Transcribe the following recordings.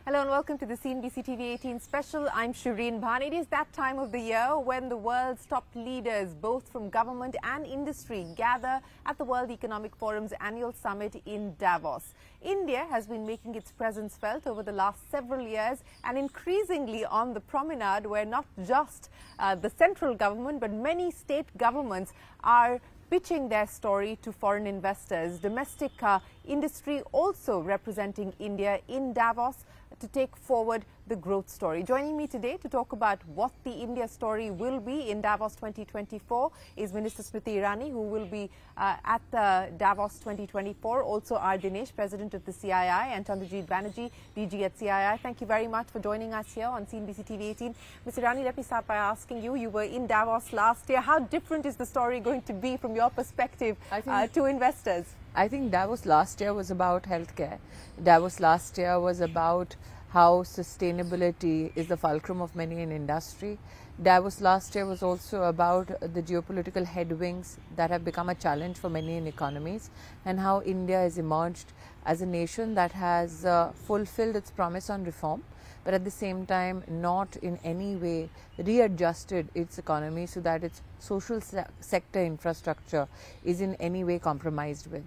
Hello and welcome to the CNBC-TV18 special. I'm Shereen Bhan. It is that time of the year when the world's top leaders, both from government and industry, gather at the World Economic Forum's annual summit in Davos. India has been making its presence felt over the last several years and increasingly on the promenade, where not just the central government but many state governments are pitching their story to foreign investors. Domestic industry also representing India in Davos to take forward the growth story. Joining me today to talk about what the India story will be in Davos 2024 is Minister Smriti Irani, who will be at the Davos 2024. Also our Dinesh, President of the CII, and Chandrajit, Banerjee, DG at CII. Thank you very much for joining us here on CNBC-TV18. Ms. Irani, let me start by asking you, you were in Davos last year. How different is the story going to be from your perspective to investors? I think Davos last year was about healthcare. Davos last year was about how sustainability is the fulcrum of many in industry. Davos last year was also about the geopolitical headwinds that have become a challenge for many in economies, and how India has emerged as a nation that has fulfilled its promise on reform, but at the same time not in any way readjusted its economy so that its social sector infrastructure is in any way compromised with.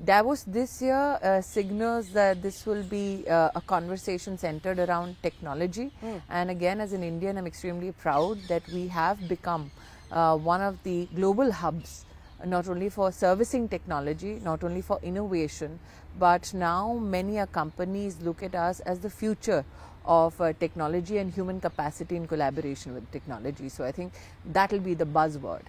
Davos this year signals that this will be a conversation centered around technology. And again, as an Indian, I'm extremely proud that we have become one of the global hubs, not only for servicing technology, not only for innovation, but now many companies look at us as the future of technology and human capacity in collaboration with technology. So I think that will be the buzzword.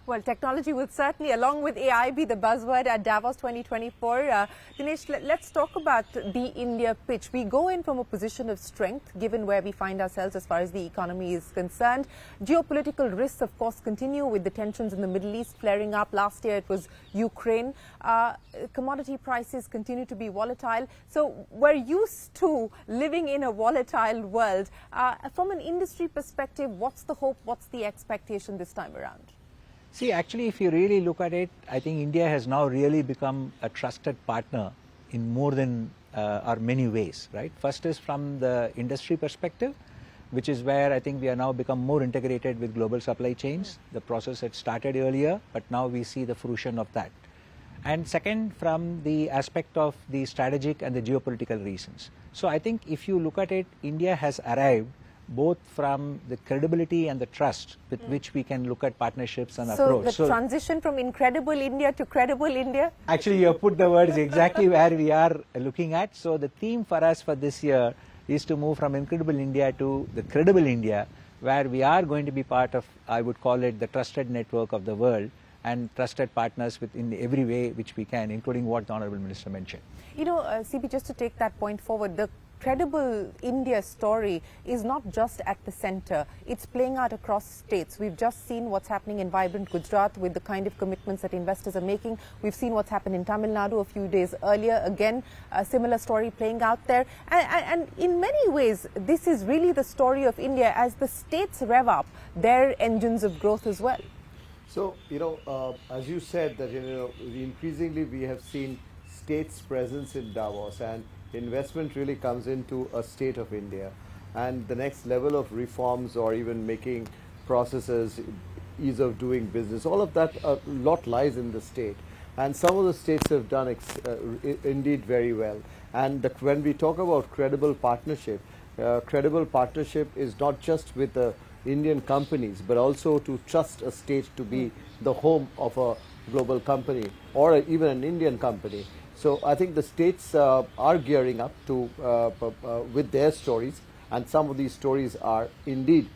Well, technology will certainly, along with AI, be the buzzword at Davos 2024. Dinesh, let's talk about the India pitch. We go in from a position of strength, given where we find ourselves as far as the economy is concerned. Geopolitical risks, of course, continue with the tensions in the Middle East flaring up. Last year, it was Ukraine. Commodity prices continue to be volatile. So we're used to living in a volatile world. From an industry perspective, what's the hope? What's the expectation this time around? See, actually, if you really look at it, I think India has now really become a trusted partner in more than or many ways, right? First is from the industry perspective, which is where I think we are now become more integrated with global supply chains. The process had started earlier, but now we see the fruition of that. And second, from the aspect of the strategic and the geopolitical reasons. So I think if you look at it, India has arrived both from the credibility and the trust with which we can look at partnerships and approach. So the transition from incredible India to credible India? Actually, you have put the words exactly where we are looking at. So the theme for us for this year is to move from incredible India to the credible India, where we are going to be part of, I would call it, the trusted network of the world and trusted partners in every way which we can, including what the Honorable Minister mentioned. You know, CB, just to take that point forward, the credible India story is not just at the center. It's playing out across states. We've just seen what's happening in vibrant Gujarat with the kind of commitments that investors are making. We've seen what's happened in Tamil Nadu a few days earlier. Again, a similar story playing out there. And in many ways, this is really the story of India as the states rev up their engines of growth as well. So, as you said, that, increasingly we have seen states' presence in Davos, and investment really comes into a state of India, and the next level of reforms or even making processes, ease of doing business, all of that, a lot lies in the state, and some of the states have done indeed very well. And when we talk about credible partnership is not just with the Indian companies, but also to trust a state to be the home of a global company or even an Indian company. So I think the states are gearing up to with their stories, and some of these stories are indeed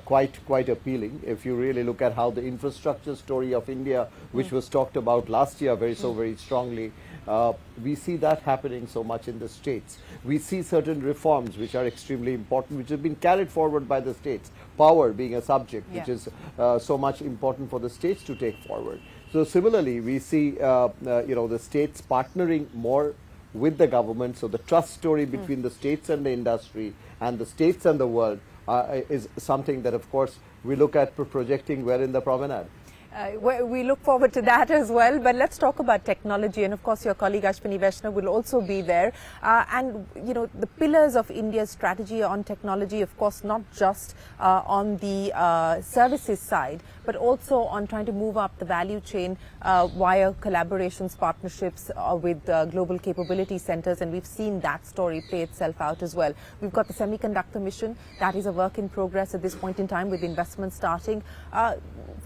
quite appealing. If you really look at how the infrastructure story of India, which was talked about last year very strongly, we see that happening so much in the states. We see certain reforms which are extremely important, which have been carried forward by the states. Power being a subject which is so much important for the states to take forward. So similarly, we see the states partnering more with the government. So the trust story between the states and the industry and the states and the world is something that, of course, we look at projecting well in the promenade. We look forward to that as well. But let's talk about technology. And of course, your colleague Ashwini Vaishnav will also be there. And, you know, the pillars of India's strategy on technology, of course, not just on the services side, but also on trying to move up the value chain via collaborations, partnerships with global capability centers. And we've seen that story play itself out as well. We've got the semiconductor mission. That is a work in progress at this point in time with investment starting.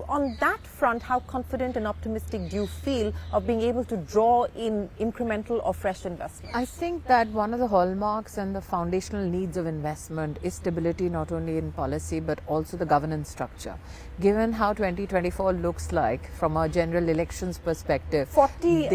On that front, how confident and optimistic do you feel of being able to draw in incremental or fresh investment? I think that one of the hallmarks and the foundational needs of investment is stability, not only in policy but also the governance structure. Given how 2024 looks like from a general elections perspective, 40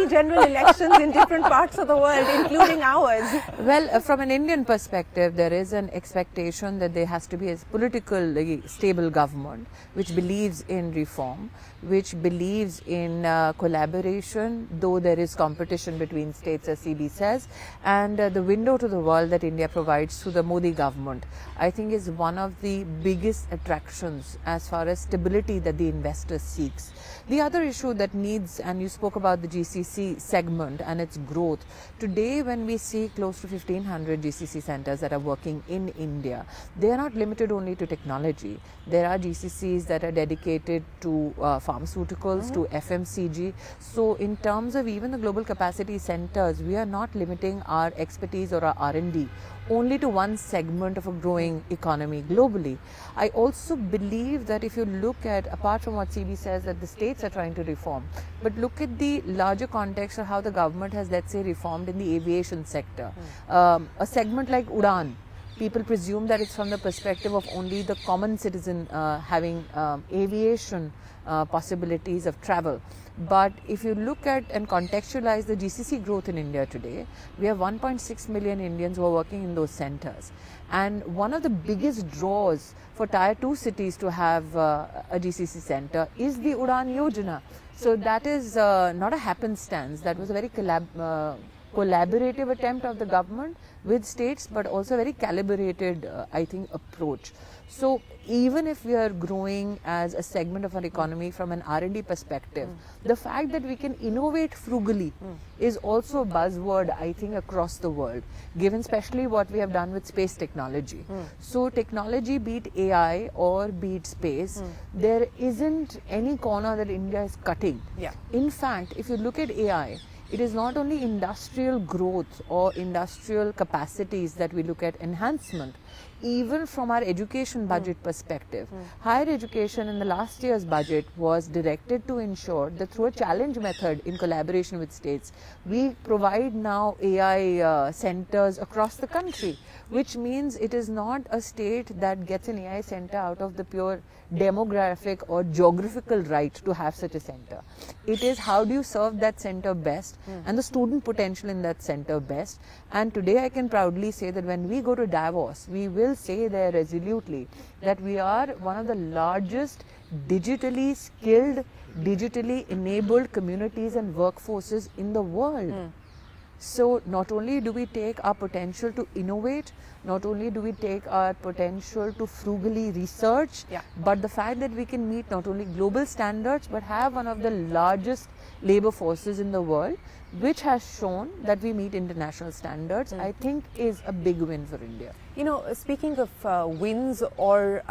general elections in different parts of the world, including ours. Well, from an Indian perspective, there is an expectation that there has to be a politically stable government which believes in reform, which believes in collaboration, though there is competition between states, as CB says, and the window to the world that India provides through the Modi government, I think is one of the biggest attractions as far as stability that the investor seeks. The other issue that needs, and you spoke about the GCC segment and its growth. Today, when we see close to 1500 GCC centers that are working in India, they are not limited only to technology. There are GCCs that are dedicated to pharmaceuticals, to FMCG. So in terms of even the global capacity centers, we are not limiting our expertise or our R&D only to one segment of a growing economy globally. I also believe that if you look at, apart from what CB says that the states are trying to reform, but look at the larger context of how the government has, let's say, reformed in the aviation sector. A segment like Udan, people presume that it's from the perspective of only the common citizen having aviation possibilities of travel. But if you look at and contextualize the GCC growth in India today, we have 1.6 million Indians who are working in those centers. And one of the biggest draws for Tier 2 cities to have a GCC center is the Udan Yojana. So that is not a happenstance. That was a very collaborative attempt of the government with states, but also a very calibrated, I think, approach. So even if we are growing as a segment of our economy from an R&D perspective, the fact that we can innovate frugally is also a buzzword, I think, across the world, given especially what we have done with space technology. So technology, be it AI or be it space, there isn't any corner that India is cutting. In fact, if you look at AI, it is not only industrial growth or industrial capacities that we look at enhancement. Even from our education budget perspective, higher education in the last year's budget was directed to ensure that through a challenge method in collaboration with states, we provide now AI centers across the country, which means it is not a state that gets an AI center out of the pure demographic or geographical right to have such a center. It is how do you serve that center best and the student potential in that center best. And today I can proudly say that when we go to Davos, we will say there resolutely that we are one of the largest digitally skilled, digitally enabled communities and workforces in the world. So not only do we take our potential to innovate, not only do we take our potential to frugally research, but the fact that we can meet not only global standards, but have one of the largest labor forces in the world, which has shown that we meet international standards, I think is a big win for India. You know, speaking of wins or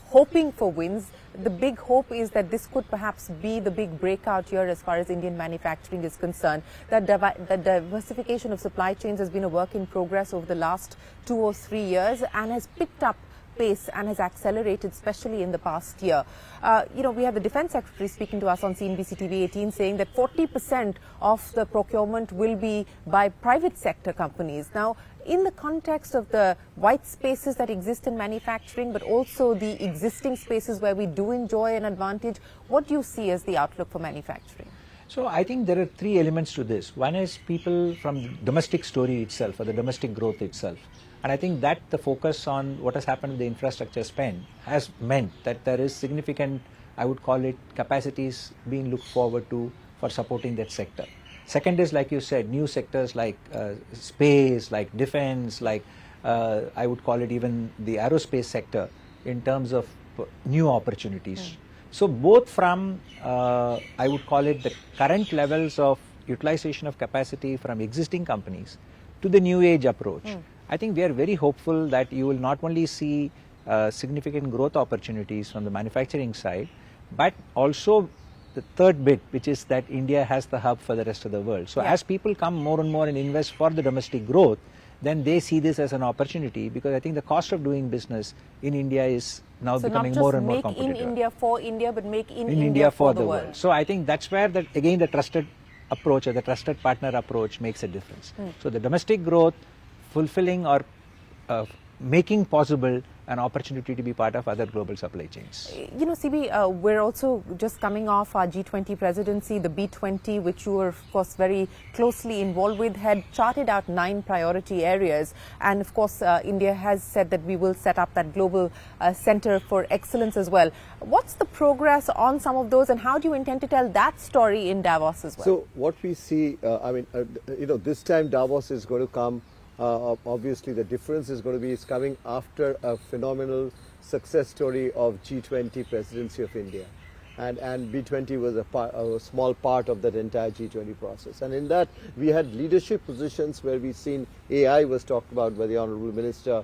hoping for wins, the big hope is that this could perhaps be the big breakout year as far as Indian manufacturing is concerned. That diversification of supply chains has been a work in progress over the last 2 or 3 years and has picked up pace and has accelerated, especially in the past year. You know, we have the Defence Secretary speaking to us on CNBC-TV18 saying that 40% of the procurement will be by private sector companies. Now, in the context of the white spaces that exist in manufacturing, but also the existing spaces where we do enjoy an advantage, what do you see as the outlook for manufacturing? So I think there are 3 elements to this. One is people from the domestic story itself or the domestic growth itself. And I think that the focus on what has happened with the infrastructure spend has meant that there is significant, I would call it, capacities being looked forward to for supporting that sector. Second is, like you said, new sectors like space, like defense, like I would call it even the aerospace sector in terms of new opportunities. So both from, I would call it the current levels of utilization of capacity from existing companies to the new age approach, I think we are very hopeful that you will not only see significant growth opportunities from the manufacturing side, but also the third bit, which is that India has the hub for the rest of the world. So as people come more and more and invest for the domestic growth, then they see this as an opportunity, because I think the cost of doing business in India is now becoming more and more competitive. So not just make in India for India, but make in India for the world. So I think that's where, again, the trusted approach or the trusted partner approach makes a difference. So the domestic growth, fulfilling or making possible an opportunity to be part of other global supply chains. You know, CB, we're also just coming off our G20 presidency. The B20, which you were, of course, very closely involved with, had charted out 9 priority areas. And, of course, India has said that we will set up that global center for excellence as well. What's the progress on some of those, and how do you intend to tell that story in Davos as well? So what we see, you know, this time Davos is going to come. Obviously, the difference is going to be coming after a phenomenal success story of G20 presidency of India, and B20 was a small part of that entire G20 process. And in that, we had leadership positions where we've seen AI was talked about by the Honourable Minister,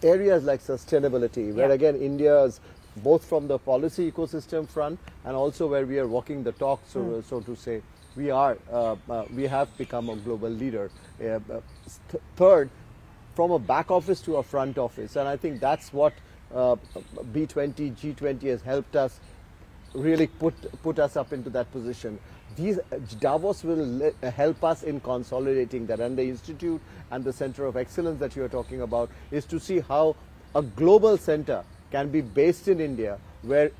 areas like sustainability, where again India is both from the policy ecosystem front and also where we are walking the talk, so to say. We have become a global leader. Third, from a back office to a front office, and I think that's what B20, G20 has helped us really put us up into that position. Davos will help us in consolidating that, and the institute and the center of excellence that you are talking about is to see how a global center can be based in India, where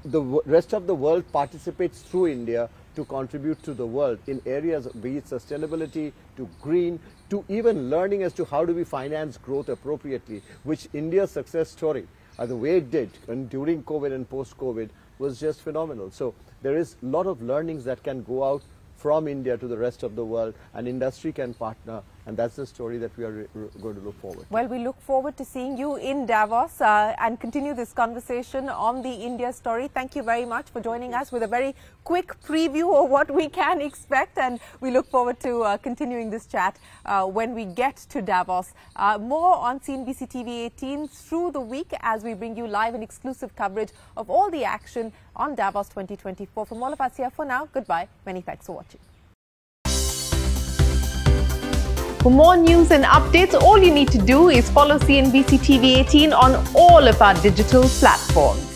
the rest of the world participates through India to contribute to the world in areas, be it sustainability, to green, to even learning as to how do we finance growth appropriately, which India's success story, the way it did and during COVID and post-COVID, was just phenomenal. So there is a lot of learnings that can go out from India to the rest of the world, and industry can partner, and that's the story that we are going to look forward to. Well, we look forward to seeing you in Davos and continue this conversation on the India story. Thank you very much for joining us with a very quick preview of what we can expect, and we look forward to continuing this chat when we get to Davos. More on CNBC TV18 through the week as we bring you live and exclusive coverage of all the action on Davos 2024. From all of us here for now, goodbye. Many thanks for watching. For more news and updates, all you need to do is follow CNBC TV18 on all of our digital platforms.